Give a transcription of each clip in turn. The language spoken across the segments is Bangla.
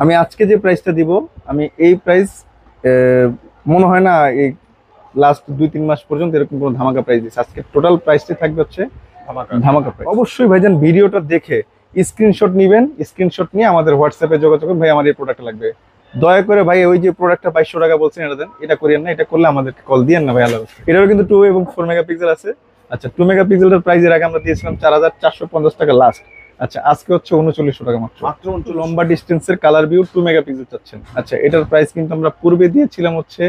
আমি আজকে যে প্রাইসটা দিব, আমি এই প্রাইস মনে হয় না এই লাস্ট 2-3 মাস পর্যন্ত এরকম কোনো ধামাকা প্রাইস দিচ্ছে। আজকে টোটাল প্রাইসটি থাকবে হচ্ছে ধামাকা প্রাইস। অবশ্যই ভাইজান ভিডিওটা দেখে স্ক্রিনশট নিবেন, স্ক্রিনশট নিয়ে আমাদের হোয়াটসঅ্যাপে যোগাযোগ করুন, ভাই আমার এই প্রোডাক্ট লাগবে। দয়া করে ভাই ওই যে প্রোডাক্টটা 2200 টাকা বলছেন এটা দেন, এটা করিয়েন না, এটা করলে আমাদেরকে কল দিয়েন না ভাই। আল্লাহ, এটারও কিন্তু 2 এবং 4 মেগাপিক্সেল আছে। আচ্ছা, 2 মেগাপিক্সেলের প্রাইসের আগে আমরা দিয়েছিলাম 4450 টাকা লাস্ট। আচ্ছা, আজকে হচ্ছে 3900 টাকা মাত্র। লম্বা ডিস্টেন্সের কালার ভিউ 2 মেগাপিক্সেল চাচ্ছেন। আচ্ছা, এটার প্রাইস কিন্তু আমরা পূর্বে দিয়েছিলাম হচ্ছে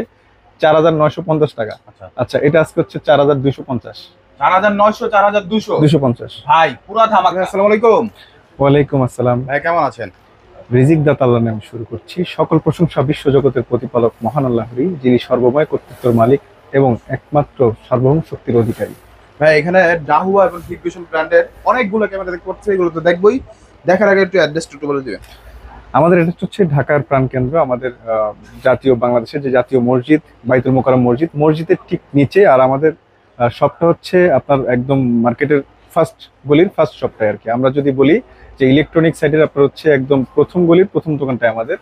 4950 টাকা। আচ্ছা, এটা আজকে হচ্ছে 4250। 4900 4200 250 ভাই পুরো ধামাকা। আসসালামু আলাইকুম। ওয়ালাইকুম আসসালাম। ভাই কেমন আছেন? রিজিক দাতা আল্লাহর নামে শুরু করছি। সকল প্রশংসা বিশ্ব জগতের প্রতিপালক মহান আল্লাহরই, যিনি সর্বময় কর্তৃত্বের মালিক এবং একমাত্র সার্বভৌম শক্তির অধিকারী। ভাই এখানে ডাহুয়া এবং হিগভিশন ব্র্যান্ডের অনেকগুলো ক্যামেরা দেখতে পাচ্ছি, এগুলো তো দেখবই। দেখার আগে একটু অ্যাড্রেসটা একটু বলে দিবেন। আমাদের এটা হচ্ছে ঢাকার প্রাণকেন্দ্র, আমাদের জাতীয় বাংলাদেশের যে জাতীয় মসজিদ বাইতুল মোকাররম মসজিদ, মসজিদের ঠিক নিচে। আর আমাদের শপটা হচ্ছে আপনার একদম মার্কেটের ফার্স্ট গলির ফার্স্ট শপটাই আর কি। আমরা যদি বলি যে ইলেকট্রনিক সাইডের আপনার হচ্ছে একদম প্রথম গলির প্রথম দোকানটাই আমাদের।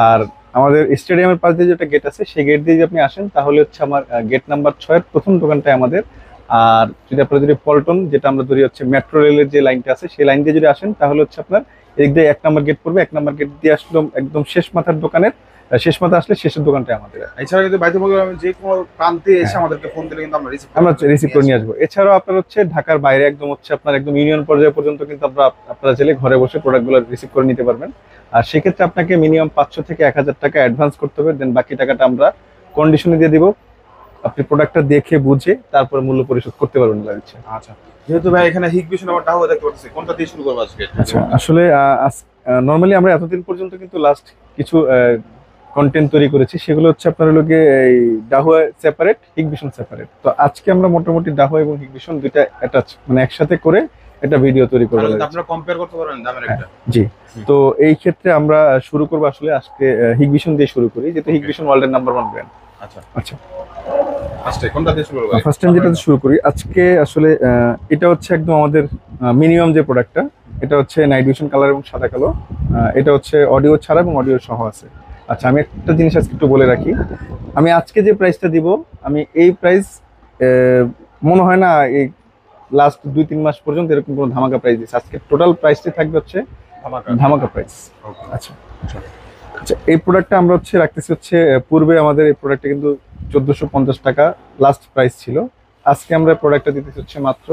আর আমাদের স্টেডিয়ামের পাশ দিয়ে যেটা গেট আছে, সেই গেট দিয়ে যদি আপনি আসেন তাহলে হচ্ছে আমার গেট নাম্বার 6-এর প্রথম দোকানটাই আমাদের। আর যদি আপনারা যদি পল্টন, যেটা আমরা ধরি হচ্ছে মেট্রো রেলের যে লাইনটা আছে, সেই লাইন দিয়ে যদি আসেন তাহলে হচ্ছে আপনার এদিক দিয়ে 1 নম্বর গেট পড়বে। 1 নম্বর গেট দিয়ে আসলো একদম শেষ মাথার দোকানের, শেষ মাথা আসলে শেষের দোকানটাই আমাদের। এছাড়া কিন্তু বাইতুল মোকাররম যে কোনো প্রান্তে এসে আমাদেরকে ফোন দিলে কিন্তু আমরা রিসিভ করে নিয়ে আসবো। এছাড়াও আপনার হচ্ছে ঢাকার বাইরে একদম হচ্ছে আপনার একদম ইউনিয়ন পর্যায়ে পর্যন্ত কিন্তু আপনারা চাইলে ঘরে বসে প্রোডাক্টগুলো রিসিভ করে নিতে পারবেন। আর সেক্ষেত্রে আপনাকে মিনিমাম 500 থেকে 1000 টাকা অ্যাডভান্স করতে হবে, দেন বাকি টাকাটা আমরা কন্ডিশনে দিয়ে দিব। আপনি প্রোডাক্টটা দেখে বুঝে তারপর মূল্য পরিশোধ করতে পারবেন। আচ্ছা, যেহেতু ভাই এখানে হিগভিশন আবার ডাহুয়া দেখতে পাচ্ছি, কোনটা দিয়ে শুরু করব আজকে? আচ্ছা, আসলে নরমালি আমরা এতদিন পর্যন্ত কিন্তু লাস্ট কিছু কন্টেন্ট তৈরি করেছি, সেগুলো হচ্ছে আপনার লোকে এই ডাহুয়া সেপারেট, হিগভিশন সেপারেট। তো আজকে আমরা মোটামুটি ডাহুয়া এবং হিগভিশন দুইটা অ্যাটাচ মানে একসাথে করে একটা ভিডিও তৈরি করব। আপনারা কম্পেয়ার করতে পারবেন দামের একটা। জি, তো এই ক্ষেত্রে আমরা শুরু করব আসলে আজকে হিগভিশন দিয়ে শুরু করি, যেহেতু হিগভিশন ওয়ার্ল্ডের নাম্বার 1 ব্র্যান্ড। আচ্ছা আচ্ছা, ফার্স্ট টাইম যেটা শুরু করি আজকে আসলে এটা হচ্ছে একদম আমাদের মিনিমাম যে প্রোডাক্টটা, এটা হচ্ছে নাইট ভিশন কালার এবং সাদা কালো। এটা হচ্ছে অডিও ছাড়া এবং অডিও সহ আছে। আচ্ছা, আমি একটা জিনিস আজকে একটু বলে রাখি, আমি আজকে যে প্রাইসটা দিব, আমি এই প্রাইস মনে হয় না এই লাস্ট 2-3 মাস পর্যন্ত এরকম কোনো ধামাকা প্রাইস দিচ্ছে। আজকে টোটাল প্রাইসটি থাকবে হচ্ছে ধামাকা প্রাইস। আচ্ছা আচ্ছা, এই প্রোডাক্টটা আমরা হচ্ছে রাখতেছি হচ্ছে পূর্বে আমাদের এই প্রোডাক্টটা কিন্তু 1450 টাকা লাস্ট প্রাইস ছিল। আজকে আমরা প্রোডাক্টটা দিতেছি হচ্ছে মাত্র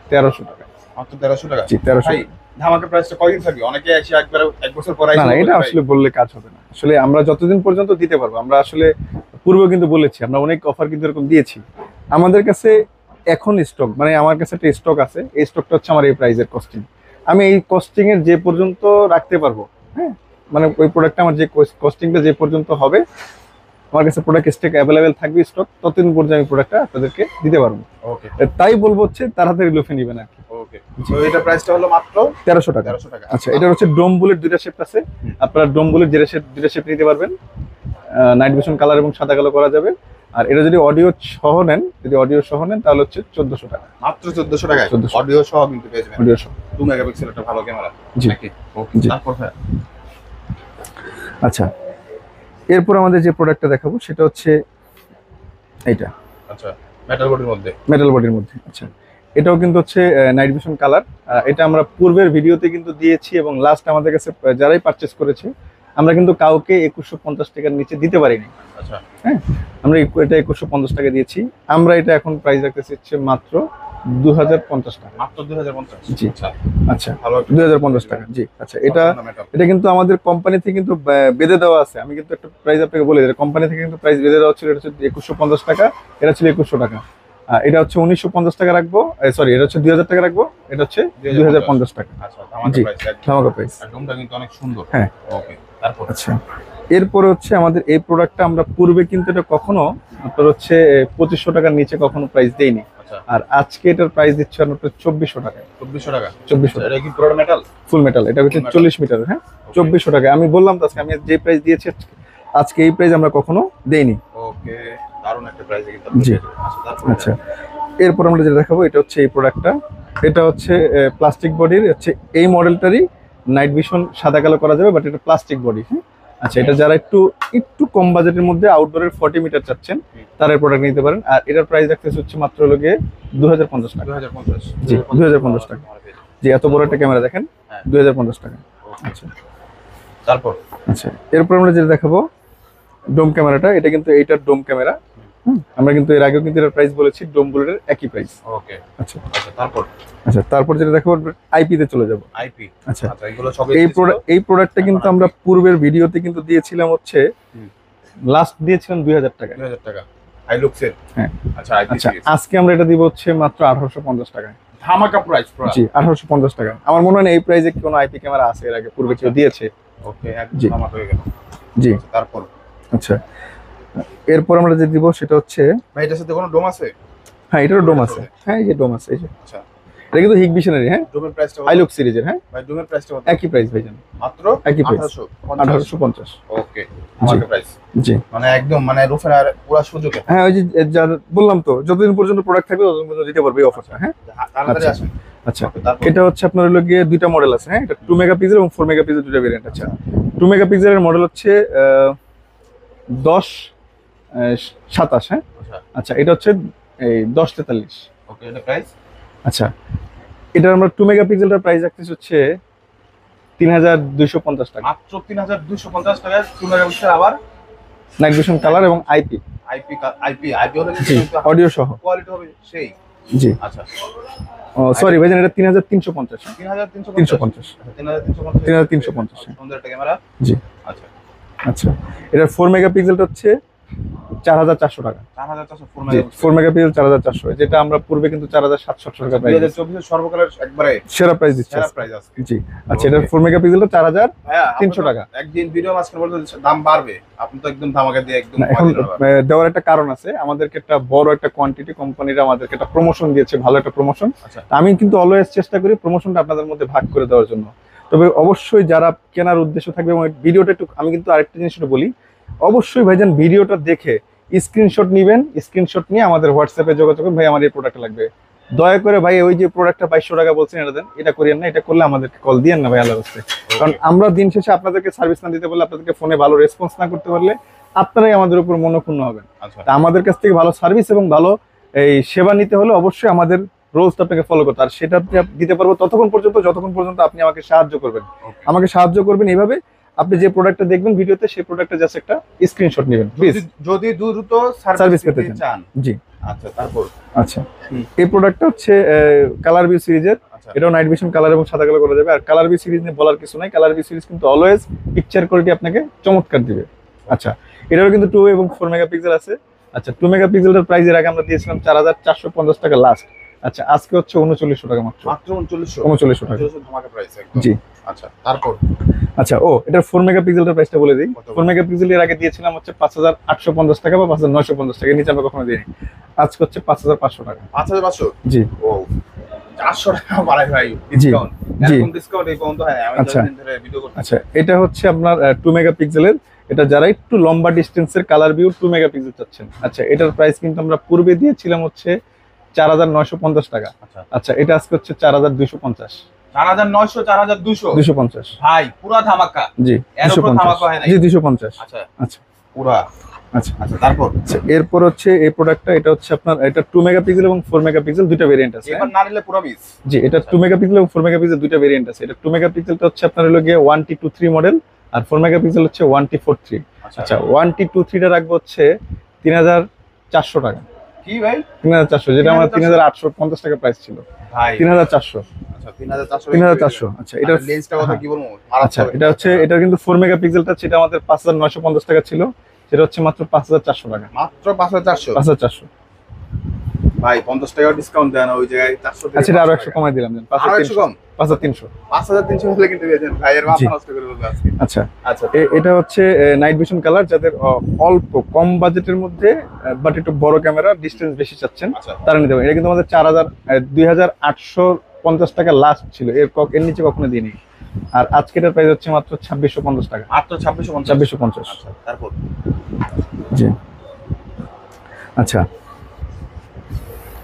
1300 টাকা। মাত্র 1300 টাকা? জি, 1300। ধামাকা প্রাইসটা কয়দিন থাকবে? অনেকে এসে একবার এক বছর পর না, এটা আসলে বললে কাজ হবে না। আসলে আমরা যতদিন পর্যন্ত দিতে পারবো, আমরা আসলে পূর্বে কিন্তু বলেছি, আমরা অনেক অফার কিন্তু এরকম দিয়েছি। আমাদের কাছে এখন স্টক মানে আমার কাছে একটা স্টক আছে, এই স্টকটা হচ্ছে আমার এই প্রাইসের কস্টিং। আমি এই কস্টিং এর যে পর্যন্ত রাখতে পারবো, হ্যাঁ, মানে ওই প্রোডাক্টটা আমার যে কস্টিংটা যে পর্যন্ত হবে, আমার কাছে প্রোডাক্ট স্টক অ্যাভেলেবেল থাকবে, স্টক ততদিন পর্যন্ত আমি প্রোডাক্টটা আপনাদেরকে দিতে পারবো। ওকে, তাই বলবো হচ্ছে তাড়াতাড়ি লুফে নেবেন আর কি। ওকে, তো এটা প্রাইসটা হলো মাত্র 1300 টাকা। 1300 টাকা। আচ্ছা, এটা হচ্ছে ডোম বুলেট দুইটা শেপ আছে, আপনারা ডোম বুলেট দুইটা শেপ নিতে পারবেন। নাইট ভিশন কালার এবং সাদা কালো করা যাবে। আর এটা যদি অডিও সহ নেন, তাহলে হচ্ছে 1400 টাকা। মাত্র 1400 টাকা অডিও সহ কিন্তু পেয়ে যাবেন। অডিও সহ 2 মেগাপিক্সেল একটা ভালো ক্যামেরা। জি, ওকে, তারপর আচ্ছা, এরপর আমাদের যে প্রোডাক্টটা দেখাবো সেটা হচ্ছে এইটা। আচ্ছা, মেটাল বডির মধ্যে। আচ্ছা, এটাও কিন্তু হচ্ছে নাইট ভিশন কালার। এটা আমরা পূর্বের ভিডিওতে কিন্তু দিয়েছি এবং লাস্ট আমাদের কাছে যারাই পারচেস করেছে, আমরা কিন্তু কাউকে 2150 টাকার নিচে দিতে পারিনি। আচ্ছা, হ্যাঁ, আমরা এটা 2150 টাকা দিয়েছি। আমরা এটা এখন প্রাইস রাখতেছি হচ্ছে মাত্র 2050 টাকা। মাত্র 2050? জি, আচ্ছা, 2050 টাকা। জি, আচ্ছা, এটা কিন্তু আমাদের কোম্পানি থেকে কিন্তু বেঁধে দেওয়া আছে। আমি কিন্তু একটা প্রাইস আপনাকে বলে দিই, কোম্পানি থেকে কিন্তু প্রাইস বেঁধে দেওয়া ছিল। এটা হচ্ছে 2150 টাকা, এটা ছিল 2100 টাকা। এটা হচ্ছে 1950 টাকা রাখবো, সরি, এটা হচ্ছে 2000 টাকা রাখবো, এটা হচ্ছে 2050 টাকা। আচ্ছা, ধামাকা প্রাইস। ডোমটা কিন্তু অনেক সুন্দর। হ্যাঁ, ওকে, তারপর আচ্ছা, এরপরে হচ্ছে আমাদের এই প্রোডাক্টটা আমরা পূর্বে কিন্তু এটা কখনো আপনার হচ্ছে 2500 টাকার নিচে কখনো প্রাইস দেইনি। আর আজকে এটার প্রাইস দিচ্ছে আপনার 2400 টাকা। 2400 টাকা? 2400। এটা কি পুরো মেটাল? ফুল মেটাল। এটা হচ্ছে 40 মিটার। হ্যাঁ, 2400 টাকা। আমি বললাম তো আজকে আমি যে প্রাইস দিয়েছি আজকে এই প্রাইস আমরা কখনো দেইনি। ওকে, দারুণ একটা প্রাইস কিন্তু। জি, আচ্ছা, এরপর আমরা যেটা দেখাবো এটা হচ্ছে এই প্রোডাক্টটা। এটা হচ্ছে প্লাস্টিক বডির, হচ্ছে এই মডেলটারই নাইট ভিশন সাদা কালো করা যাবে, বাট এটা প্লাস্টিক বডি। হ্যাঁ, আচ্ছা, এটা যারা একটু একটু কম বাজেটের মধ্যে আউটডোরের 40 মিটার চাচ্ছেন তারা এই প্রোডাক্ট নিতে পারেন। আর এটার প্রাইস রাখতেছে হচ্ছে মাত্র হলো গিয়ে 2050 টাকা। 2050। জি, 2050 টাকা। জি, এত বড় একটা ক্যামেরা দেখেন, 2050 টাকা। আচ্ছা, তারপর আচ্ছা, এরপর আমরা যেটা দেখাবো ডোম ক্যামেরাটা। এটা কিন্তু এইটার ডোম ক্যামেরা। আমরা কিন্তু এর আগেও কিন্তু এর প্রাইস বলেছি, ডোম বুলেটের একই প্রাইস। ওকে, আচ্ছা আচ্ছা, তারপর তারপর যেটা দেখাবো আইপি তে চলে যাব। আইপি, আচ্ছা, আচ্ছা, এগুলো সব এই প্রোডাক্টটা কিন্তু আমরা পূর্বের ভিডিওতে কিন্তু দিয়েছিলাম হচ্ছে লাস্ট দিয়েছিলাম 2000 টাকা। 2000 টাকা আইলুক্সের। হ্যাঁ, আচ্ছা, আইপি আচ্ছা, আজকে আমরা এটা দিব হচ্ছে মাত্র 1850 টাকায়। ধামাকা প্রাইস পুরো। জি, 1850 টাকা। আমার মনে হয় না এই প্রাইসে কোনো আইপি ক্যামেরা আছে এর আগে পূর্বে কেউ দিয়েছে। ওকে, একদম ধামাকা হয়ে গেল। জি, তারপর আচ্ছা, এরপর আমরা যে দিব সেটা হচ্ছে, ভাই এটার সাথে কোনো ডোম আছে? হ্যাঁ, এটারও ডোম আছে। হ্যাঁ, এই যে ডোম আছে, এই যে। আচ্ছা, এটা কিন্তু হিগ ভিশনারি। হ্যাঁ, ডোমের প্রাইসটা আইলুক সিরিজের। হ্যাঁ ভাই, ডোমের প্রাইসটা কত? একই প্রাইস ভাইজান, মাত্র একই প্রাইস, 1850। 1850। ওকে, ধামাকা প্রাইস। জি, মানে একদম মানে রুফের আর পুরো সুযোগে। হ্যাঁ, ওই যে বললাম তো, যতদিন পর্যন্ত প্রোডাক্ট থাকবে ততদিন পর্যন্ত দিতে পারবে এই অফারটা। হ্যাঁ, তাড়াতাড়ি আসেন। আচ্ছা, তারপর এটা হচ্ছে আপনার হলো গিয়ে দুইটা মডেল আছে। হ্যাঁ, এটা 2 মেগাপিক্সেল এবং 4 মেগাপিক্সেল দুটো ভেরিয়েন্ট আছে। 2 মেগাপিক্সেলের মডেল হচ্ছে 10-27। হ্যাঁ, আচ্ছা, এটা হচ্ছে এই 10-43। ওকে, এটা প্রাইস? আচ্ছা, এটা আমরা 2 মেগাপিক্সেলটার প্রাইস রাখতেছি হচ্ছে 3250 টাকা। মাত্র 3250 টাকায় 2 মেগাপিক্সেল, আবার নাইট ভিশন কালার এবং আইপি আইপি হলে জি, অডিও সহ। কোয়ালিটি হবে সেই। জি, আচ্ছা, ও সরি ভাইজান, এটা 3350। 3350। 3350। সুন্দর একটা ক্যামেরা। জি, আচ্ছা, আচ্ছা, এটার 4 মেগাপিক্সেলটা হচ্ছে 4400 টাকা। 4400 4 জি, মেগাপিক্সেল। 4 মেগাপিক্সেল 4400, যেটা আমরা পূর্বে কিন্তু 4700 টাকা প্রাইস 2024 এর সর্বকালের একবারে সেরা প্রাইস দিচ্ছি। সেরা প্রাইস আছে। জি, আচ্ছা, এটার 4 মেগাপিক্সেলটা 4300 টাকা। একদিন ভিডিও মাঝখানে বলতে দাম বাড়বে, আপনি তো একদম ধামাকা দিয়ে একদম না, এখন দেওয়ার একটা কারণ আছে, আমাদেরকে একটা বড় একটা কোয়ান্টিটি কোম্পানিরা আমাদেরকে একটা প্রমোশন দিয়েছে, ভালো একটা প্রমোশন। আচ্ছা, আমি কিন্তু অলওয়েজ চেষ্টা করি প্রমোশনটা আপনাদের মধ্যে ভাগ করে দেওয়ার জন্য। তবে অবশ্যই যারা কেনার উদ্দেশ্য থাকবে, এবং ভিডিওটা একটু, আমি কিন্তু আরেকটা জিনিস একটু বলি, অবশ্যই ভাইজান ভিডিওটা দেখে স্ক্রিনশট নিবেন, স্ক্রিনশট নিয়ে আমাদের হোয়াটসঅ্যাপে যোগাযোগ করুন, ভাই আমার এই প্রোডাক্ট লাগবে। দয়া করে ভাই ওই যে প্রোডাক্টটা 2200 টাকা বলছেন এটা দেন, এটা করিয়েন না, এটা করলে আমাদেরকে কল দিয়েন না ভাই, আল্লাহর রাস্তায়। কারণ আমরা দিন শেষে আপনাদেরকে সার্ভিস না দিতে পারলে, আপনাদেরকে ফোনে ভালো রেসপন্স না করতে পারলে আপনারাই আমাদের উপর মনক্ষুণ্ণ হবেন। আচ্ছা, তা আমাদের কাছ থেকে ভালো সার্ভিস এবং ভালো এই সেবা নিতে হলে অবশ্যই আমাদের রোলস আপনাকে ফলো করতে, আর সেটা আপনি দিতে পারবো ততক্ষণ পর্যন্ত যতক্ষণ পর্যন্ত আপনি আমাকে সাহায্য করবেন। আমাকে সাহায্য করবেন এইভাবে, আপনি যে প্রোডাক্টটা দেখবেন ভিডিওতে সেই প্রোডাক্টটা জাস্ট একটা স্ক্রিনশট নেবেন প্লিজ, যদি দ্রুত সার্ভিস পেতে চান। জি, আচ্ছা, তারপর আচ্ছা, এই প্রোডাক্টটা হচ্ছে কালার ভিউ সিরিজের। এটাও নাইট ভিশন কালার এবং সাদা কালো করা যাবে। আর কালার ভিউ সিরিজ নিয়ে বলার কিছু নাই, কালার ভিউ সিরিজ কিন্তু অলওয়েজ পিকচার কোয়ালিটি আপনাকে চমৎকার দিবে। আচ্ছা, এটারও কিন্তু 2 এবং 4 মেগাপিক্সেল আছে। আচ্ছা, 2 মেগাপিক্সেলের প্রাইস এর আগে আমরা দিয়েছিলাম 4450 টাকা লাস্ট। আচ্ছা, আজকে হচ্ছে 3900 টাকা মাত্র। মাত্র 3900 টাকা। ধামাকা প্রাইস একদম। জি, আচ্ছা, তারপর আচ্ছা, ও এটার 4 মেগাপিক্সেলের প্রাইসটা বলে দিই। 4 মেগাপিক্সেলের আগে দিয়েছিলাম হচ্ছে 5850 টাকা বা 5950 টাকা, নিচে আমরা কখনো দিইনি। আজকে হচ্ছে 5500 টাকা। 5500? জি, ও 400 টাকা বাড়াই ভাই ডিসকাউন্ট। জি, এরকম ডিসকাউন্ট এই পর্যন্ত হয় না, আমি আচ্ছা, 10 দিন ধরে ভিডিও করতেছি। আচ্ছা, এটা হচ্ছে আপনার 2 মেগাপিক্সেলের। এটা যারা একটু লম্বা ডিস্টেন্সের কালার ভিউ 2 মেগাপিক্সেল চাচ্ছেন, আচ্ছা, এটার প্রাইস কিন্তু আমরা পূর্বে দিয়েছিলাম হচ্ছে 4950 টাকা। আচ্ছা, এটা আজকে হচ্ছে 4250। 4900 4200 250 ভাই, পুরো ধামাকা। জি, এর উপর ধামাকা হয় না? জি, 250। আচ্ছা, আচ্ছা, পুরো। আচ্ছা, আচ্ছা, তারপর আচ্ছা, এরপর হচ্ছে এই প্রোডাক্টটা, এটা হচ্ছে আপনার, এটা 2 মেগাপিক্সেল এবং 4 মেগাপিক্সেল দুটো ভেরিয়েন্ট আছে। এবার না নিলে পুরো মিস। জি, এটা 2 মেগাপিক্সেল এবং 4 মেগাপিক্সেল দুটো ভেরিয়েন্ট আছে। এটা 2 মেগাপিক্সেলটা হচ্ছে আপনার হলো গিয়ে 1T23 মডেল, আর 4 মেগাপিক্সেল হচ্ছে 1T43। আচ্ছা, 1T23 টা রাখবো হচ্ছে 3400 টাকা। কি ভাই? 3400, যেটা আমার 3850 টাকা প্রাইস ছিল ভাই। 3400। আচ্ছা, 3400। 3400। আচ্ছা, এটা লেন্সটা কথা কি বলবো? আচ্ছা, এটা হচ্ছে, এটা কিন্তু 4 মেগাপিক্সেলটা, সেটা আমাদের 5950 টাকা ছিল, সেটা হচ্ছে মাত্র 5400 টাকা। মাত্র 5400? 5400 ভাই, 50 টাকা ডিসকাউন্ট দেন ওই জায়গায় 400 টাকা। আচ্ছা, এটা আরো 100 কমাই দিলাম, দেন 5300 কম। 5300। 5300 হলে কিন্তু বেচেন ভাই, এর মাথা নষ্ট করে দেব আজকে। আচ্ছা, আচ্ছা, এটা হচ্ছে নাইট ভিশন কালার, যাদের অল্প কম বাজেটের মধ্যে বাট একটু বড় ক্যামেরা, ডিসটেন্স বেশি চাচ্ছেন, তারা নিতে পারেন। এটা কিন্তু আমাদের 2850 টাকা লাস্ট ছিল, এর নিচে কখনো দিইনি। আর আজকে এটার প্রাইস হচ্ছে মাত্র 2650 টাকা। মাত্র 2650। 2650। আচ্ছা, তারপর জি, আচ্ছা,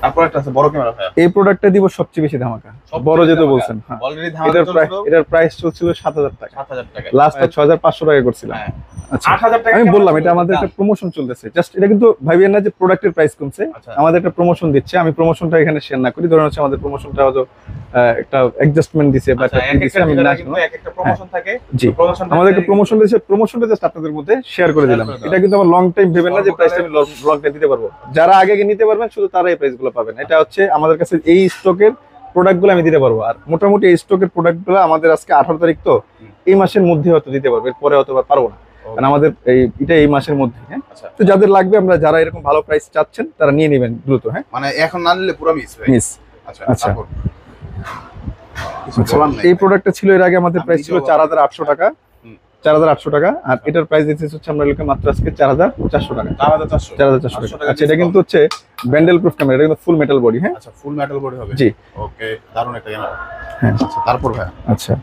তারপর একটা আছে বড় ক্যামেরা ভাই, এই প্রোডাক্টটা দিব সবচেয়ে বেশি ধামাকা, বড় যেটা বলছেন। হ্যাঁ, অলরেডি এটার প্রাইস চলছিল 7,000 টাকা, 7,000 টাকা, লাস্ট 6,500 টাকা করছিলাম। হ্যাঁ আচ্ছা 8,000 টাকা আমি বললাম এটা আমাদের একটা প্রমোশন চলতেছে, জাস্ট এটা কিন্তু ভাবিয়েন না যে প্রোডাক্টের প্রাইস কমছে, আচ্ছা। আমাদের একটা প্রমোশন দিচ্ছে। আমি প্রমোশনটা এখানে শেয়ার না করি, ধরুন হচ্ছে আমাদের প্রমোশনটা হয়তো একটা অ্যাডজাস্টমেন্ট দিছে বা আচ্ছা, একটা এক দিছে, একটা আমি ডিলারে না কিন্তু এক একটা প্রমোশন থাকে। জি, প্রমোশনটা আমাদের একটা প্রমোশন দিয়েছে, প্রমোশনটা জাস্ট আপনাদের মধ্যে শেয়ার করে দিলাম। করে দিলাম। এটা কিন্তু আমার লং টাইম ভেবেন না যে প্রাইসটা আমি লং টাইম দিতে পারবো, যারা আগে আগে নিতে পারবেন শুধু তারাই প্রাইসগুলো পাবেন। এটা হচ্ছে আমাদের কাছে এই স্টকের প্রোডাক্টগুলো আমি দিতে পারবো, আর মোটামুটি এই স্টকের প্রোডাক্টগুলো আমাদের আজকে 18 তারিখ, তো এই মাসের মধ্যে হয়তো দিতে পারবো, এরপরে হয়তো পারবো না, কারণ আমাদের এটা এই মাসের মধ্যে। হ্যাঁ, আচ্ছা, তো যাদের লাগবে, আমরা যারা এরকম ভালো প্রাইস চাচ্ছেন তারা নিয়ে নেবেন দ্রুত। হ্যাঁ, মানে এখন না নিলে পুরো মিস ভাই। মিস। আচ্ছা আচ্ছা। তারপর কিছু বলার নাই এই ভাই। প্রোডাক্টটা ছিল এর আগে আমাদের প্রাইস ছিল 4,800 টাকা, 4,800 টাকা, আর এটার প্রাইস দিতেছি হচ্ছে আমরা লিখে মাত্র আজকে 4,400 টাকা। 4,400 4,400 টাকা। আচ্ছা, এটা কিন্তু হচ্ছে ব্যান্ডেল প্রুফ ক্যামেরা, এটা কিন্তু ফুল মেটাল বডি। হ্যাঁ, আচ্ছা, ফুল মেটাল বডি হবে। জি। ওকে, দারুণ একটা ক্যামেরা। হ্যাঁ, আচ্ছা তারপর ভাই, আচ্ছা,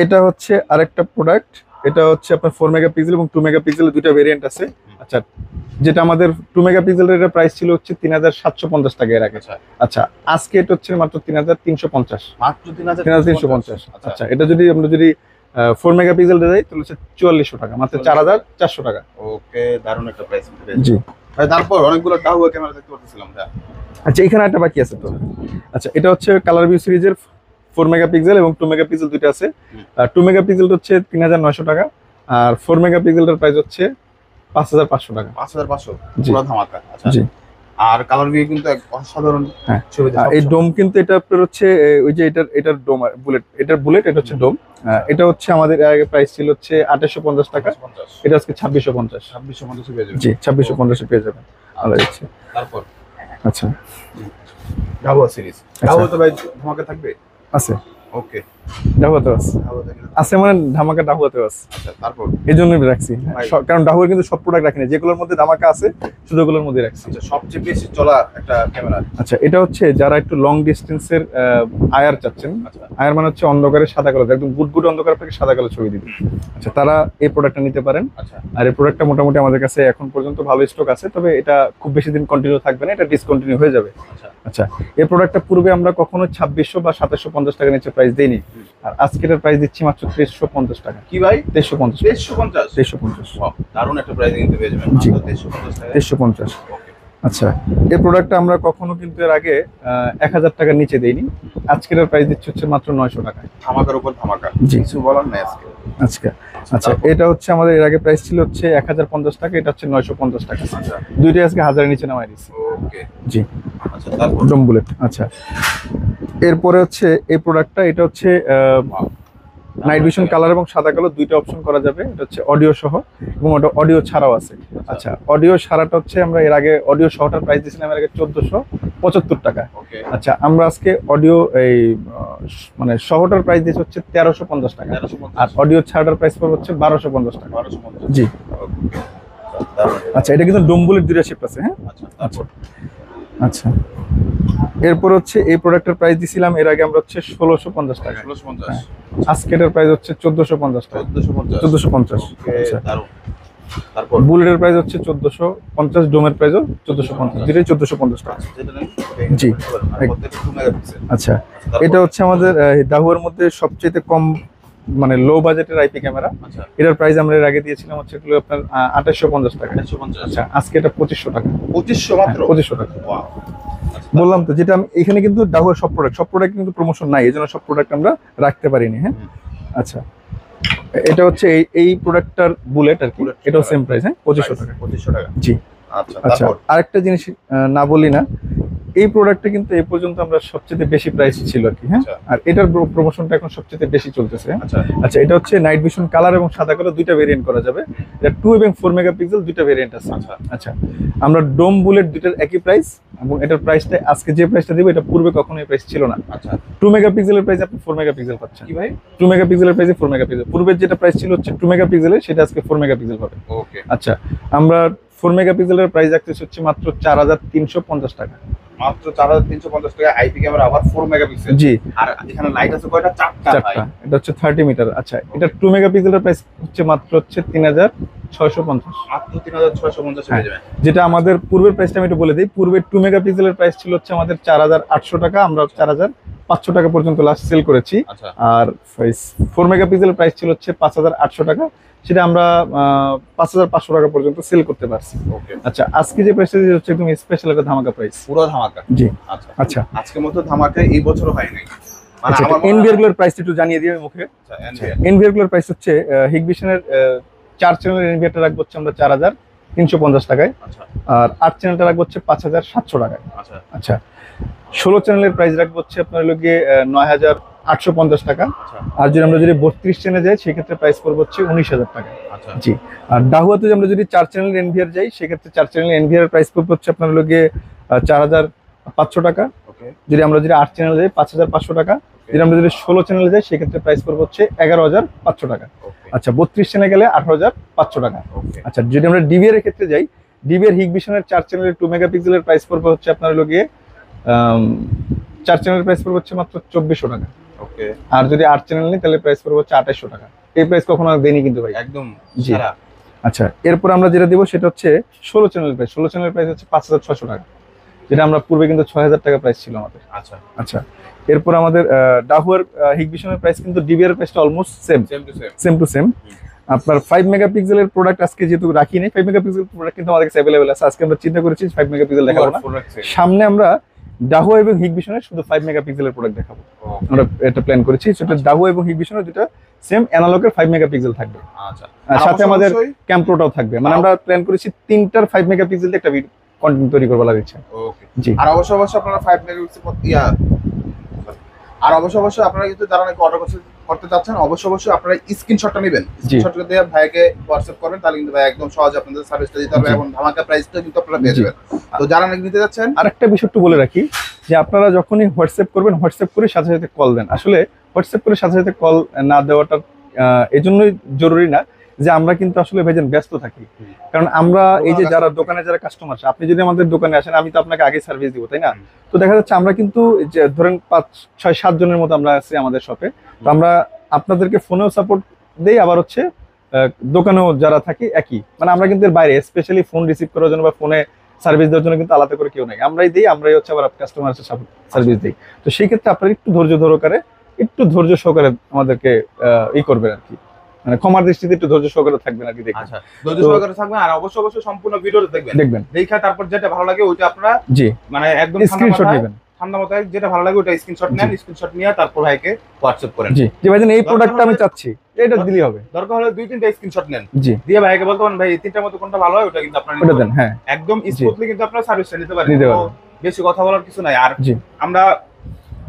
এটা হচ্ছে আরেকটা প্রোডাক্ট, এটা হচ্ছে আপনার 4 মেগাপিক্সেল এবং 2 মেগাপিক্সেলের দুইটা ভেরিয়েন্ট আছে। আচ্ছা, যেটা আমাদের 2 মেগাপিক্সেলের এর প্রাইস ছিল হচ্ছে 3,750 টাকা এর আগে। আচ্ছা আচ্ছা, আজকে এটা হচ্ছে মাত্র 3,350। মাত্র 3,350। আচ্ছা আচ্ছা, এটা যদি আমরা 4 মেগাপিক্সেল দেই তাহলে হচ্ছে 4,400 টাকা, মাত্র 4,400 টাকা। ওকে, দারুণ একটা প্রাইস। জি। ভাই তারপর অনেকগুলো ডাহুয়া ক্যামেরা দেখতে পাচ্ছিলাম ভাই। আচ্ছা, এখানে একটা বাকি আছে তো। আচ্ছা, এটা হচ্ছে কালার ভিউ সিরিজের 4 মেগাপিক্সেল এবং 2 মেগাপিক্সেল দুইটা আছে। 2 মেগাপিক্সেলটা হচ্ছে 3,900 টাকা, আর 4 মেগাপিক্সেলটার প্রাইস হচ্ছে 5,500 টাকা। 5,500 জি। পুরো ধামাকা। আচ্ছা, জি। আর কালার ভিউ কিন্তু এক অসাধারণ হ্যাঁ। ছবি দেয়। এই ডোম কিন্তু এটা আপনার হচ্ছে ওই যে এটার ডোম বুলেট, এটা হচ্ছে ডোম। এটা হচ্ছে আমাদের এর আগে প্রাইস ছিল হচ্ছে 2,850 টাকা, 50 এটা আজকে 2,650। 2650 পেয়ে যাবেন। জি, 2,650 পেয়ে যাবেন। আলাদা দিচ্ছে। তারপর আচ্ছা, ডাহুয়া সিরিজ, ডাহুয়া তো ভাই ধামাকা থাকবে। আছে ওকে, ডাহুয়াতে আছে, ডাহুয়া দেখেন। আছে মানে ধামাকা ডাহুয়াতে আছে, আচ্ছা তারপর এই জন্যই রাখছি। ভাই। কারণ ডাহুয়ার কিন্তু সব প্রোডাক্ট রাখিনি, যেগুলোর মধ্যে ধামাকা আছে শুধু ওগুলোর মধ্যে রাখছি। আচ্ছা, সবচেয়ে বেশি চলা একটা ক্যামেরা। আচ্ছা, এটা হচ্ছে যারা একটু লং ডিস্টেন্সের আয়ার চাচ্ছেন, আচ্ছা আয়ার মানে হচ্ছে অন্ধকারে সাদা কালো, একদম গুড অন্ধকার থেকে সাদা কালো ছবি দিবে। আচ্ছা, তারা এই প্রোডাক্টটা নিতে পারেন। আচ্ছা আর এই প্রোডাক্টটা মোটামুটি আমাদের কাছে এখন পর্যন্ত ভালো স্টক আছে, তবে এটা খুব বেশি দিন কন্টিনিউ থাকবে না, এটা ডিসকন্টিনিউ হয়ে যাবে। আচ্ছা আচ্ছা, এই প্রোডাক্টটা পূর্বে আমরা কখনো 2,600 বা 2,750 টাকা নিচে প্রাইস দেইনি, আর আজকের প্রাইস দিচ্ছি মাত্র 3,350 টাকা। কি ভাই, 3,350। 350? 3,350। ওয়াও, দারুণ একটা প্রাইস কিন্তু পেয়ে যাবেন জি। মাত্র 350 টাকায়। 3,350। ওকে, আচ্ছা, এই প্রোডাক্টটা আমরা কখনো কিন্তু এর আগে 1,000 টাকার নিচে দেইনি, আজকের প্রাইস দিচ্ছি হচ্ছে মাত্র 900 টাকায়। ধামাকার উপর ধামাকা, জি। কিছু বলার নাই আজকে। আজকে আচ্ছা, এটা হচ্ছে আমাদের এর আগে প্রাইস ছিল হচ্ছে 1,050 টাকা, এটা হচ্ছে 950 টাকা। আচ্ছা দুইটাই আজকে 1,000-এর নিচে নামাই দিচ্ছি। ওকে, জি, আচ্ছা তারপর ডোম বুলেট। আচ্ছা, এরপরে হচ্ছে এই প্রোডাক্টটা, এটা হচ্ছে নাইট ভিশন কালার এবং সাদা কালো দুইটা অপশন করা যাবে। এটা হচ্ছে অডিও সহ এবং ওটা অডিও ছাড়াও আছে। আচ্ছা, অডিও ছাড়াটা হচ্ছে আমরা এর আগে অডিও সহটার প্রাইস দিয়েছিলাম এর আগে 1,475 টাকা। ওকে, আচ্ছা, আমরা আজকে অডিও এই মানে সহটার প্রাইস দিয়েছি হচ্ছে 1,350 টাকা, 1350 আর অডিও ছাড়ার প্রাইস পড়বে হচ্ছে 1,250 টাকা। 1250। জি। ওকে, দারুণ। আচ্ছা, এটা কিন্তু ডোম বুলেট দুইটা শিফট আছে। হ্যাঁ, আচ্ছা তারপর আচ্ছা, এরপর হচ্ছে এই প্রোডাক্টের প্রাইস দিছিলাম এর আগে আমরা হচ্ছে 1,650 টাকা, 1650, আজকে এটার প্রাইস হচ্ছে 1,450 টাকা। 1450। 1,450। ওকে, আচ্ছা, দারুণ। তারপর বুলেটের প্রাইস হচ্ছে 1,450, ডোমের প্রাইসও 1,450, দুটোই 1,450 টাকা। যেটা নেন, জি। আর প্রত্যেকটা 2 মেগাপিক্সেল। আচ্ছা, তারপর? এটা হচ্ছে আমাদের ডাহুয়ার মধ্যে সবচেয়ে কম মানে লো বাজেটের আইপি ক্যামেরা। আচ্ছা এটার প্রাইস আমরা এর আগে দিয়েছিলাম হচ্ছে এগুলো আপনার 2,850 টাকা। 150। আচ্ছা, আজকে এটা 2,500 টাকা। 2500 মাত্র। 2,500 টাকা। ওয়াও, বললাম তো, যেটা আমি এখানে কিন্তু ডাহুয়ার সব প্রোডাক্ট কিন্তু প্রমোশন নাই, এই জন্য সব প্রোডাক্ট আমরা রাখতে পারিনি। হ্যাঁ, আচ্ছা, এটা হচ্ছে এই প্রোডাক্টটার বুলেট আর কি, Bullet, এটাও সেম প্রাইস। হ্যাঁ, 2,500 টাকা। 2500 টাকা। জি। আচ্ছা আচ্ছা, তারপর আরেকটা জিনিস না বলি না, এই প্রোডাক্টটা কিন্তু এই পর্যন্ত আমরা সবচেয়ে বেশি প্রাইস ছিল আর কি। হ্যাঁ, আচ্ছা। আর এটার প্রমোশনটা এখন সবচেয়ে বেশি চলতেছে। আচ্ছা আচ্ছা, এটা হচ্ছে নাইট ভিশন কালার এবং সাদা কালো দুইটা ভেরিয়েন্ট করা যাবে, এটা 2 এবং 4 মেগাপিক্সেল দুইটা ভেরিয়েন্ট আছে। আচ্ছা আচ্ছা, আমরা ডোম বুলেট দুইটার একই প্রাইস, এবং এটার প্রাইসটা আজকে যে প্রাইসটা দিব এটা পূর্বে কখনো এই প্রাইস ছিল না। আচ্ছা 2 মেগাপিক্সেলের প্রাইস আপনি 4 মেগাপিক্সেল পাচ্ছেন। কি ভাই, 2 মেগাপিক্সেলের প্রাইসে 4 মেগাপিক্সেল, পূর্বের যেটা প্রাইস ছিল হচ্ছে 2 মেগাপিক্সেলের, সেটা আজকে 4 মেগাপিক্সেল হবে। ওকে আচ্ছা, আমরা 4 মেগাপিক্সেলের প্রাইস রাখতেছি হচ্ছে মাত্র 4,350 টাকা। মাত্র 4350 টাকা আইপি ক্যামেরা, আবার 4 মেগাপিক্সেল। জি, আর এখানে লাইট আছে কয়টা? চারটা ভাই। চারটা। এটা হচ্ছে 30 মিটার। আচ্ছা, এটা 2 মেগাপিক্সেলের প্রাইস হচ্ছে মাত্র হচ্ছে 3650। মাত্র 3650 হ্যাঁ, পেয়ে যাবেন। যেটা আমাদের পূর্বের প্রাইসটা আমি একটু বলে দিই। পূর্বে 2 মেগাপিক্সেলের প্রাইস ছিল হচ্ছে আমাদের 4800 টাকা, আমরা 4500 টাকা পর্যন্ত লাস্ট সেল করেছি। আচ্ছা, আর 4 মেগাপিক্সেলের প্রাইস ছিল হচ্ছে 5800 টাকা, সেটা আমরা 5500 টাকা পর্যন্ত সেল করতে পারছি। ওকে। আচ্ছা, আজকে যে প্রাইসটা হচ্ছে একদম স্পেশাল একটা ধামাকা প্রাইস। পুরো ধামাকা। জি। আচ্ছা আচ্ছা, আজকের মতো ধামাকা এই বছর হয় নাই। মানে আচ্ছা, আমার মনে এনভিআর হয়- গুলোর প্রাইস একটু জানিয়ে দিই আমি মুখে। আচ্ছা, NVIDIA এনভিআর গুলোর প্রাইস হচ্ছে হিগভিশনের 4 চ্যানেলের এনভিআরটা রাখবো হচ্ছে আমরা 4350 টাকায়, আচ্ছা আর 8 চ্যানেলটা রাখবো হচ্ছে 5700 টাকায়। আচ্ছা আচ্ছা, 16 চ্যানেলের প্রাইস রাখবো হচ্ছে আপনার লোকে 9850 টাকা, আচ্ছা আর যদি আমরা যদি 32 চ্যানেলে যাই সেক্ষেত্রে প্রাইস পড়বে হচ্ছে 19000 টাকা। আচ্ছা জি। আর ডাহুয়াতে আমরা যদি 4 চ্যানেল এনভিআর যাই সেক্ষেত্রে 4 চ্যানেল এনভিআর প্রাইস পড়বে হচ্ছে আপনার লোকে 4500 টাকা। ওকে যদি আমরা যদি 8 চ্যানেলে যাই 5500 টাকা। যদি আমরা যদি 16 চ্যানেলে যাই সেক্ষেত্রে প্রাইস পড়বে হচ্ছে 11500 টাকা। ওকে আচ্ছা, 32 চ্যানেলে গেলে 18500 টাকা। ওকে আচ্ছা, যদি আমরা ডিবিআর এর ক্ষেত্রে যাই, ডিবিআর হিগভিশনের 4 চ্যানেলের 2 মেগাপিক্সেলের প্রাইস পড়বে হচ্ছে আপনার লোকে 4 চ্যানেলের প্রাইস পড়বে হচ্ছে মাত্র 2400 টাকা। ওকে আর যদি 8 চ্যানেল নিই তাহলে প্রাইস পড়বে হচ্ছে 2800 টাকা। এই প্রাইস কখনো আর দেয়নি কিন্তু ভাই। একদম জি। সারা। আচ্ছা, এরপর আমরা যেটা দিব সেটা হচ্ছে 16 চ্যানেলের প্রাইস। 16 চ্যানেলের প্রাইস হচ্ছে 5600 টাকা, যেটা আমরা পূর্বে কিন্তু 6000 টাকা প্রাইস ছিল আমাদের। আচ্ছা আচ্ছা, এরপর আমাদের ডাহুয়ার হিগভিশনের প্রাইস কিন্তু ডিবিআর প্রাইসটা almost same same to same. Same to same. আপনার 5 মেগাপিক্সেলের প্রোডাক্ট আজকে যেহেতু রাখি নাই, 5 মেগাপিক্সেল প্রোডাক্ট কিন্তু আমাদের কাছে অ্যাভেলেবল আছে। আজকে আমরা চিন্তা করেছি 5 মেগাপিক্সেল দেখাবো না, সামনে আমরা ডাহুয়া এবং হিগভিশনের শুধু 5 মেগাপিক্সেলের প্রোডাক্ট দেখাবো। আমরা এটা প্ল্যান করেছি, সেটা ডাহুয়া এবং হিগভিশনের যেটা সেম অ্যানালগের 5 মেগাপিক্সেল থাকবে, আচ্ছা আর সাথে আমাদের ক্যামপ্রোটাও থাকবে। মানে আমরা প্ল্যান করেছি 3টার 5 মেগাপিক্সেল একটা কন্টেন্ট তৈরি করবো লাগছে। ওকে জি। আর অবশ্যই আপনারা 5 মেগাপিক্সেল আর অবশ্যই আপনারা কিন্তু যারা নাকি অর্ডার করতে চাচ্ছেন অবশ্যই আপনারা স্ক্রিনশটটা নেবেন। স্ক্রিনশটটা দিয়ে ভাইকে হোয়াটসঅ্যাপ করবেন, তাহলে কিন্তু ভাই একদম সহজে আপনাদের সার্ভিসটা দিতে পারবে জি। এবং ধামাকা প্রাইসটা কিন্তু আপনারা পেয়ে যাবেন। তো যারা নাকি নিতে যাচ্ছেন আরেকটা বিষয় একটু বলে রাখি, যে আপনারা যখনই হোয়াটসঅ্যাপ করবেন, হোয়াটসঅ্যাপ করে সাথে সাথে কল দেন। আসলে হোয়াটসঅ্যাপ করে সাথে সাথে কল না দেওয়াটা এই জন্যই জরুরি না যে আমরা কিন্তু আসলে ভাইজান ব্যস্ত থাকি। কারণ আমরা এই যে যারা দোকানে যারা কাস্টমার, আপনি যদি আমাদের দোকানে আসেন আমি তো আপনাকে আগে সার্ভিস দিব, তাই না? তো দেখা যাচ্ছে আমরা কিন্তু যে ধরেন 5-6-7 জনের মতো আমরা আছি আমাদের শপে, তো আমরা আপনাদেরকে ফোনেও সাপোর্ট দেই, আবার হচ্ছে দোকানেও যারা থাকি একই। মানে আমরা কিন্তু এর বাইরে স্পেশালি ফোন রিসিভ করার জন্য বা ফোনে সার্ভিস দেওয়ার জন্য কিন্তু আলাদা করে কেউ নাই, আমরাই দিই, আমরাই হচ্ছে আবার কাস্টমার সার্ভিস দিই। তো সেই ক্ষেত্রে আপনারা একটু ধৈর্য সহকারে আমাদেরকে ই করবেন আর কি, মানে ক্ষমার দৃষ্টিতে একটু ধৈর্য সহকারে থাকবেন আর কি। দেখবেন। আচ্ছা ধৈর্য সহকারে থাকবেন আর অবশ্যই সম্পূর্ণ ভিডিওটা দেখবেন। দেখা তারপর যেটা ভালো লাগে ওইটা আপনারা জি মানে একদম স্ক্রিনশট নেবেন। ঠান্ডা মাথায় যেটা ভালো লাগে ওটা স্ক্রিনশট নেন, স্ক্রিনশট নিয়ে তারপর ভাইকে হোয়াটসঅ্যাপ করেন। জি জি ভাইজান, এই প্রোডাক্টটা আমি চাচ্ছি, এটা দিলেই হবে। দরকার হলে 2-3টা স্ক্রিনশট নেন, জি দিয়ে ভাইকে বলতে পারেন ভাই এই তিনটার মধ্যে কোনটা ভালো হয় ওটা কিন্তু আপনারা ওটা দেন। হ্যাঁ, একদম স্মুথলি কিন্তু আপনারা সার্ভিসটা নিতে পারেন। নিতে তো পারবেন। বেশি কথা বলার কিছু নাই। আর জি আমরা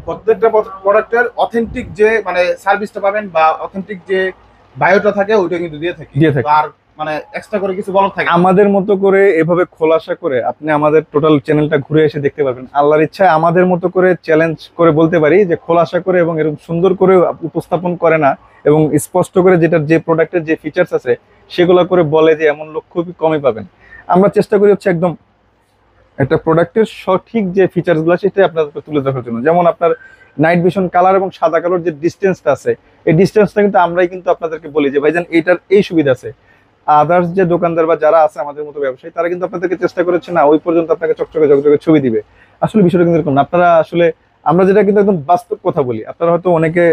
প্রত্যেকটা প্রোডাক্টের অথেন্টিক যে মানে সার্ভিসটা পাবেন বা অথেন্টিক যে বায়োটা থাকে ওইটা কিন্তু দিয়ে থাকি। তো আর মানে এক্সট্রা করে কিছু বলার থাকে আমাদের মতো করে এভাবে খোলাসা করে আপনি আমাদের টোটাল চ্যানেলটা ঘুরে এসে দেখতে পারবেন। আল্লাহর ইচ্ছায় আমাদের মতো করে চ্যালেঞ্জ করে বলতে পারি যে খোলাসা করে এবং এরকম সুন্দর করে উপস্থাপন করে না, এবং স্পষ্ট করে যেটা যে প্রোডাক্টের যে ফিচার্স আছে সেগুলো করে বলে যে এমন লোক খুবই কমই পাবেন। আমরা চেষ্টা করি হচ্ছে একদম একটা প্রোডাক্টের সঠিক যে ফিচার্সগুলো সেটা আপনাদের তুলে ধরার জন্য। যেমন আপনার নাইট ভিশন কালার এবং সাদা কালোর যে ডিস্টেন্সটা আছে, এই ডিস্টেন্সটা কিন্তু আমরাই কিন্তু আপনাদেরকে বলি যে ভাইজান এইটার এই সুবিধা আছে। আদার্স যে দোকানদার বা যারা আছে আমাদের মতো ব্যবসায়ী তারা কিন্তু আপনাদেরকে চেষ্টা করেছে না ওই পর্যন্ত আপনাকে চকচকে ঝকঝকে ছবি দিবে। আসলে বিষয়টা কিন্তু এরকম না। আপনারা আসলে আমরা যেটা কিন্তু একদম বাস্তব কথা বলি, আপনারা হয়তো অনেকে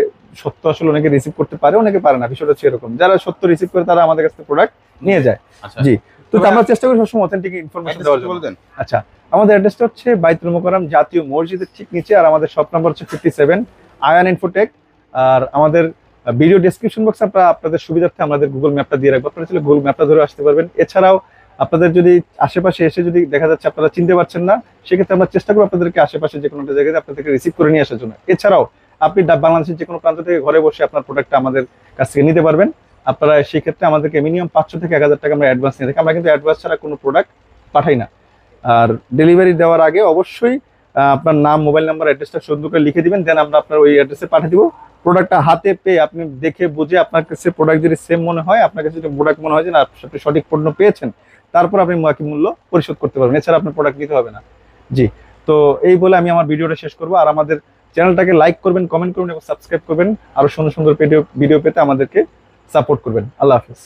সত্য আসলে অনেকে রিসিভ করতে পারে, অনেকে পারে না। বিষয়টা হচ্ছে এরকম, যারা সত্য রিসিভ করে তারা আমাদের কাছ থেকে প্রোডাক্ট নিয়ে যায়। জি, তো আমরা চেষ্টা করি সবসময় অথেন্টিক ইনফরমেশন দেওয়ার জন্য। আচ্ছা, আমাদের অ্যাড্রেসটা হচ্ছে বাইতুল মোকাররম জাতীয় মসজিদের ঠিক নিচে, আর আমাদের শপ নাম্বার হচ্ছে 57 আয়ান ইনফোটেক। আর আমাদের ভিডিও ডেসক্রিপশন বক্সে আপনাদের সুবিধার্থে আমাদের গুগল ম্যাপটা দিয়ে রাখবো, আপনারা গুগল ম্যাপটা ধরে আসতে পারবেন। এছাড়াও আপনাদের যদি আশেপাশে এসে যদি দেখা যাচ্ছে আপনারা চিনতে পারছেন না, সেক্ষেত্রে আমরা চেষ্টা করবো আপনাদেরকে আশেপাশে যে কোনো একটা জায়গায় আপনাদেরকে রিসিভ করে নিয়ে আসার জন্য। এছাড়াও আপনি বাংলাদেশের যে কোনো প্রান্ত থেকে ঘরে বসে আপনার প্রোডাক্টটা আমাদের কাছ থেকে নিতে পারবেন। আপনারা সেই ক্ষেত্রে আমাদেরকে মিনিমাম 500 থেকে 1000 টাকা আমরা অ্যাডভান্স নিয়ে থাকি। আমরা কিন্তু অ্যাডভান্স ছাড়া কোনো প্রোডাক্ট পাঠাই না। আর ডেলিভারি দেওয়ার আগে অবশ্যই আপনার নাম, মোবাইল নাম্বার, অ্যাড্রেসটা সুন্দর করে লিখে দিবেন, দেন আমরা আপনার ওই অ্যাড্রেসে পাঠিয়ে দিব। প্রোডাক্টটা হাতে পেয়ে আপনি দেখে বুঝে আপনার কাছে প্রোডাক্ট যদি সেম মনে হয়, আপনার কাছে যদি প্রোডাক্ট মনে হয় যে না আপনি সঠিক পণ্য পেয়েছেন, তারপর আপনি বাকি মূল্য পরিশোধ করতে পারবেন। এছাড়া আপনার প্রোডাক্ট নিতে হবে না। জি, তো এই বলে আমি আমার ভিডিওটা শেষ করবো। আর আমাদের চ্যানেলটাকে লাইক করবেন, কমেন্ট করবেন এবং সাবস্ক্রাইব করবেন। আরো সুন্দর সুন্দর ভিডিও পেতে আমাদেরকে সাপোর্ট করবেন। আল্লাহ হাফেজ।